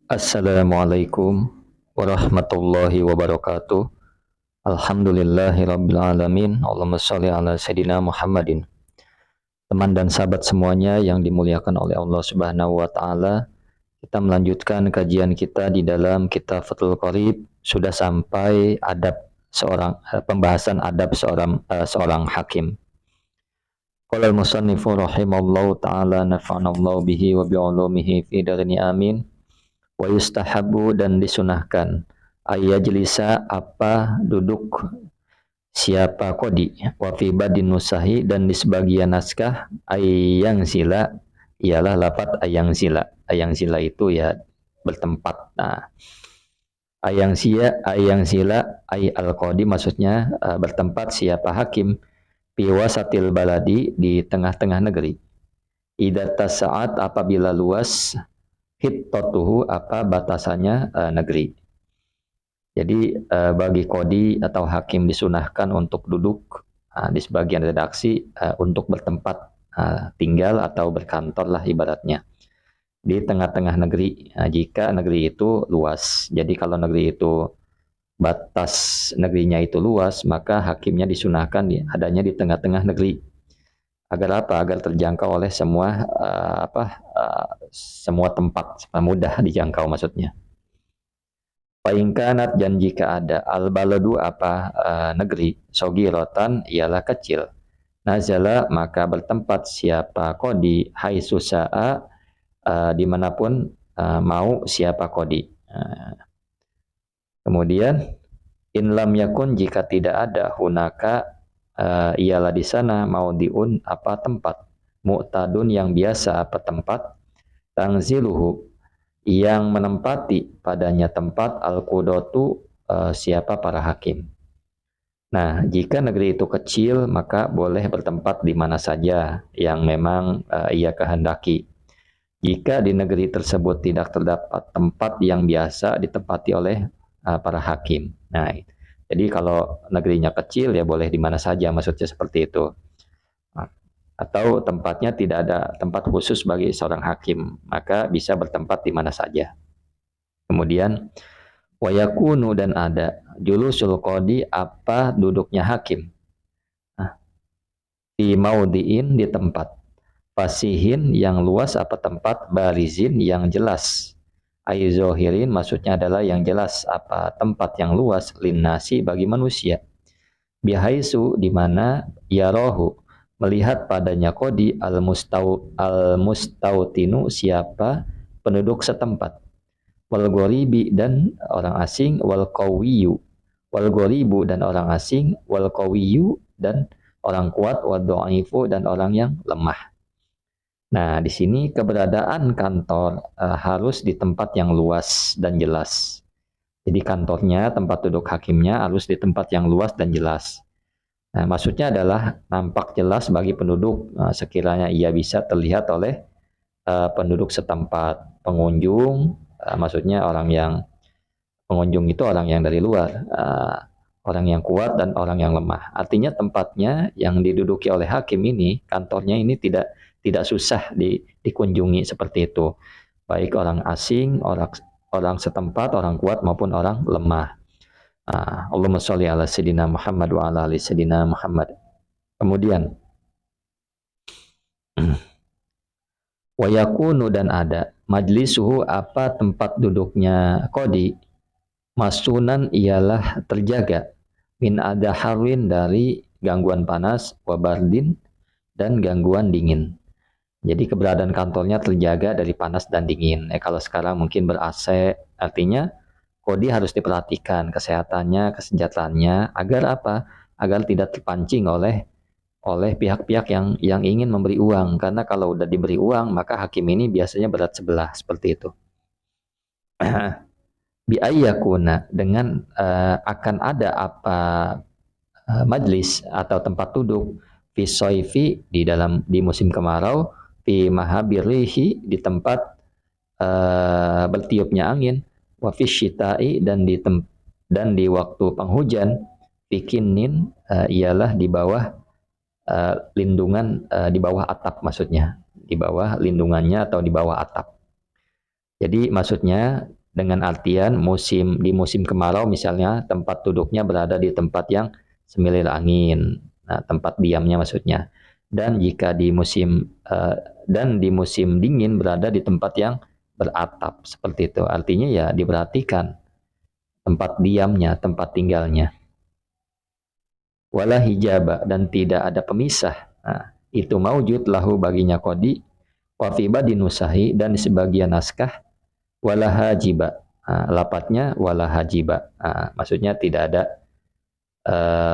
Assalamualaikum warahmatullahi wabarakatuh. Alhamdulillahirabbil alamin. Allahumma shalli ala sayidina Muhammadin. Teman dan sahabat semuanya yang dimuliakan oleh Allah Subhanahu wa taala, kita melanjutkan kajian kita di dalam kitab Fathul Qorib. Sudah sampai pembahasan adab seorang hakim. Qala al-musannifu rahimallahu taala nafa'anallahu bihi wa bi'ulumihi fi darini amin. Wa yustahabu dan disunahkan ayajlisa apa duduk siapa kodi wa fi badin nusahi dan di sebagian naskah ayang sila ialah lapat ayang sila itu ya bertempat. Nah, ayang sila ay al qadi maksudnya bertempat siapa hakim fi wasatil baladi di tengah-tengah negeri. Idza tasa'at apabila luas hittatuhu apa batasannya negeri. Jadi bagi kodi atau hakim disunahkan untuk duduk di sebagian redaksi untuk bertempat tinggal atau berkantor lah ibaratnya di tengah-tengah negeri jika negeri itu luas. Jadi kalau negeri itu batas negerinya itu luas, maka hakimnya disunahkan adanya di tengah-tengah negeri. Agar apa? Agar terjangkau oleh semua tempat, mudah dijangkau maksudnya. Paingkanat dan jika ada al-baladu negeri sogirotan ialah kecil. Nazala maka bertempat siapa kodi haitsu sa'a dimanapun mau siapa kodi. Kemudian in lam yakun jika tidak ada hunaka ialah di sana maudiun tempat mu'tadun yang biasa tempat tangziluhu yang menempati padanya tempat al-qudatu siapa para hakim. Nah, jika negeri itu kecil maka boleh bertempat di mana saja yang memang ia kehendaki. Jika di negeri tersebut tidak terdapat tempat yang biasa ditempati oleh para hakim. Nah, jadi kalau negerinya kecil ya boleh di mana saja, maksudnya seperti itu. Atau tempatnya tidak ada tempat khusus bagi seorang hakim, maka bisa bertempat di mana saja. Kemudian wayakunu dan ada julusul qadi apa duduknya hakim. Di maudiin di tempat fasihin yang luas tempat barizin yang jelas. Aizohirin maksudnya adalah yang jelas tempat yang luas linnasi bagi manusia. Bihaisu di mana yarohu melihat padanya kodi al-mustautinu siapa penduduk setempat. Wal ghoribi dan orang asing wal qawiyu. Wal ghoribu dan orang asing wal qawiyu dan orang kuat wal dha'ifu dan orang yang lemah. Nah, di sini keberadaan kantor harus di tempat yang luas dan jelas. Jadi kantornya, tempat duduk hakimnya harus di tempat yang luas dan jelas. Nah, maksudnya adalah nampak jelas bagi penduduk sekiranya ia bisa terlihat oleh penduduk setempat. Pengunjung, maksudnya pengunjung itu orang yang dari luar, orang yang kuat dan orang yang lemah. Artinya tempatnya yang diduduki oleh hakim ini, kantornya ini tidak susah dikunjungi seperti itu. Baik orang asing, orang setempat, orang kuat maupun orang lemah. Allahumma sholli ala sayyidina Muhammad wa ala ali sayyidina Muhammad. Kemudian wayakunu dan ada majlisuhu tempat duduknya qadi masunan ialah terjaga min ada harwin dari gangguan panas wabardin dan gangguan dingin. Jadi keberadaan kantornya terjaga dari panas dan dingin. Kalau sekarang mungkin ber-AC, artinya kodi harus diperhatikan kesehatannya, kesejahteraannya agar agar tidak terpancing oleh pihak-pihak yang ingin memberi uang. Karena kalau udah diberi uang, maka hakim ini biasanya berat sebelah seperti itu. Biayyakuna dengan akan ada majlis atau tempat duduk fi soifi di musim kemarau, fi mahabirihi di tempat bertiupnya angin, wa fi syita'i dan di waktu penghujan, fi kinnin ialah di bawah lindungan di bawah atap maksudnya, di bawah lindungannya atau di bawah atap. Jadi maksudnya dengan artian di musim kemarau misalnya tempat duduknya berada di tempat yang semilir angin. Nah, tempat diamnya maksudnya. Dan jika di musim dingin berada di tempat yang beratap seperti itu. Artinya ya diperhatikan tempat diamnya, tempat tinggalnya. Wala hijaba dan tidak ada pemisah. Nah, itu maujud lahu baginya kodi wa fi badinusahi dan di sebagian naskah wala hajiba. Nah, lapatnya wala hajiba. Nah, maksudnya tidak ada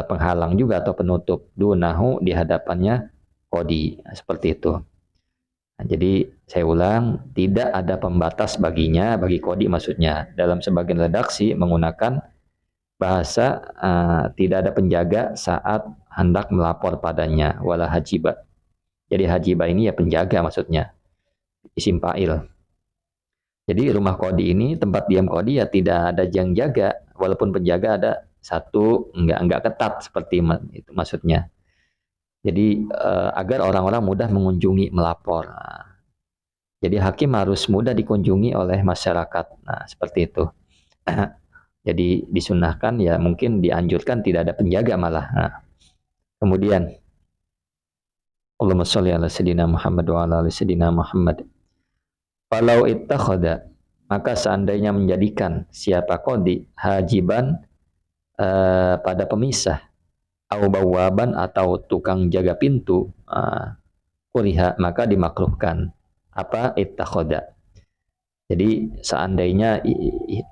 penghalang juga atau penutup dunahu di hadapannya kodi. Nah, seperti itu. Nah, jadi saya ulang, tidak ada pembatas baginya, bagi kodi maksudnya. Dalam sebagian redaksi menggunakan bahasa tidak ada penjaga saat hendak melapor padanya, wala hajiba. Jadi hajiba ini ya penjaga maksudnya, isim fa'il. Jadi rumah kodi ini, tempat diam kodi ya tidak ada yang jaga, walaupun penjaga ada satu, enggak ketat seperti itu maksudnya. Jadi agar orang-orang mudah mengunjungi, melapor. Nah, jadi hakim harus mudah dikunjungi oleh masyarakat. Nah, seperti itu. Jadi disunahkan ya mungkin dianjurkan tidak ada penjaga malah. Nah, kemudian Allahumma sholli ala sayyidina Muhammad wa ala ali sayyidina Muhammad. Falau ittakhadha maka seandainya menjadikan siapa qadi hajiban pada pemisah au bawaban atau tukang jaga pintu kuriha maka dimakruhkan. Apa ittakhadha? Jadi seandainya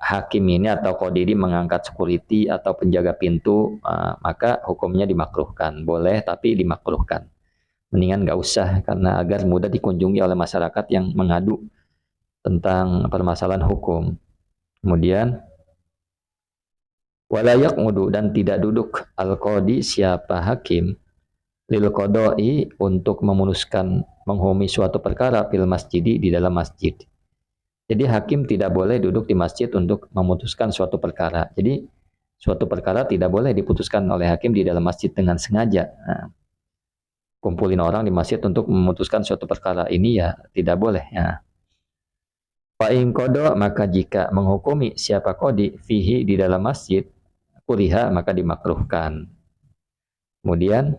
hakim ini atau qadi mengangkat security atau penjaga pintu, maka hukumnya dimakruhkan. Boleh tapi dimakruhkan. Mendingan nggak usah karena agar mudah dikunjungi oleh masyarakat yang mengadu tentang permasalahan hukum. Kemudian walayak mudu dan tidak duduk al-qadi siapa hakim lil qodoi untuk memutuskan menghukumi suatu perkara fil masjidi di dalam masjid. Jadi hakim tidak boleh duduk di masjid untuk memutuskan suatu perkara. Jadi suatu perkara tidak boleh diputuskan oleh hakim di dalam masjid dengan sengaja. Nah, kumpulin orang di masjid untuk memutuskan suatu perkara ini ya tidak boleh. Ya. Fa'in kodo maka jika menghukumi siapa kodi fihi di dalam masjid kuriha maka dimakruhkan. Kemudian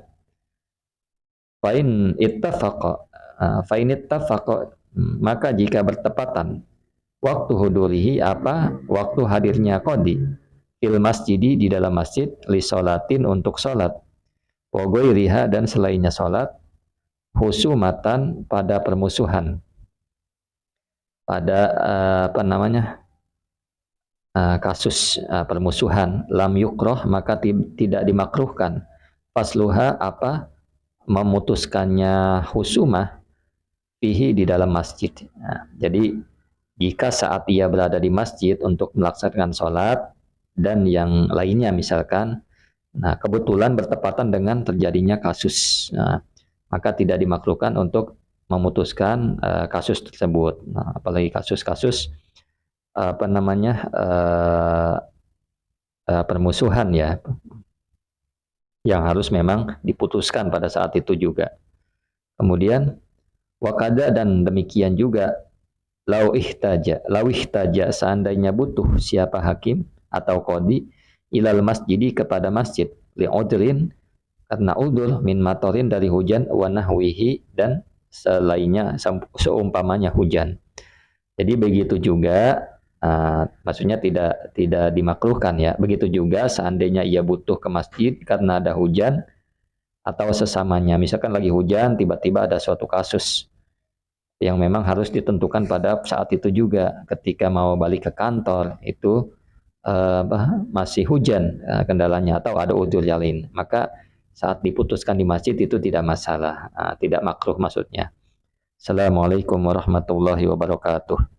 fa'in ittafaqa maka jika bertepatan waktu hudurihi waktu hadirnya kodi fil masjidi di dalam masjid li sholatin untuk sholat wa ghairiha dan selainnya sholat husumatan pada permusuhan pada kasus permusuhan lam yukroh maka tidak dimakruhkan fasluha memutuskannya husumah fihi di dalam masjid. Nah, jadi jika saat ia berada di masjid untuk melaksanakan sholat dan yang lainnya misalkan, nah kebetulan bertepatan dengan terjadinya kasus, nah, maka tidak dimakruhkan untuk memutuskan kasus tersebut. Nah, apalagi kasus-kasus permusuhan ya, yang harus memang diputuskan pada saat itu juga. Kemudian wakada dan demikian juga lau ihtaja seandainya butuh siapa hakim atau qadi ilal masjidi kepada masjid li'udrin karena udur min matorin dari hujan wa nahwihi dan selainnya seumpamanya hujan. Jadi begitu juga maksudnya tidak dimakruhkan ya. Begitu juga seandainya ia butuh ke masjid karena ada hujan atau sesamanya. Misalkan lagi hujan tiba-tiba ada suatu kasus yang memang harus ditentukan pada saat itu juga ketika mau balik ke kantor itu masih hujan kendalanya atau ada udzur lain maka saat diputuskan di masjid itu tidak masalah tidak makruh maksudnya. Assalamualaikum warahmatullahi wabarakatuh.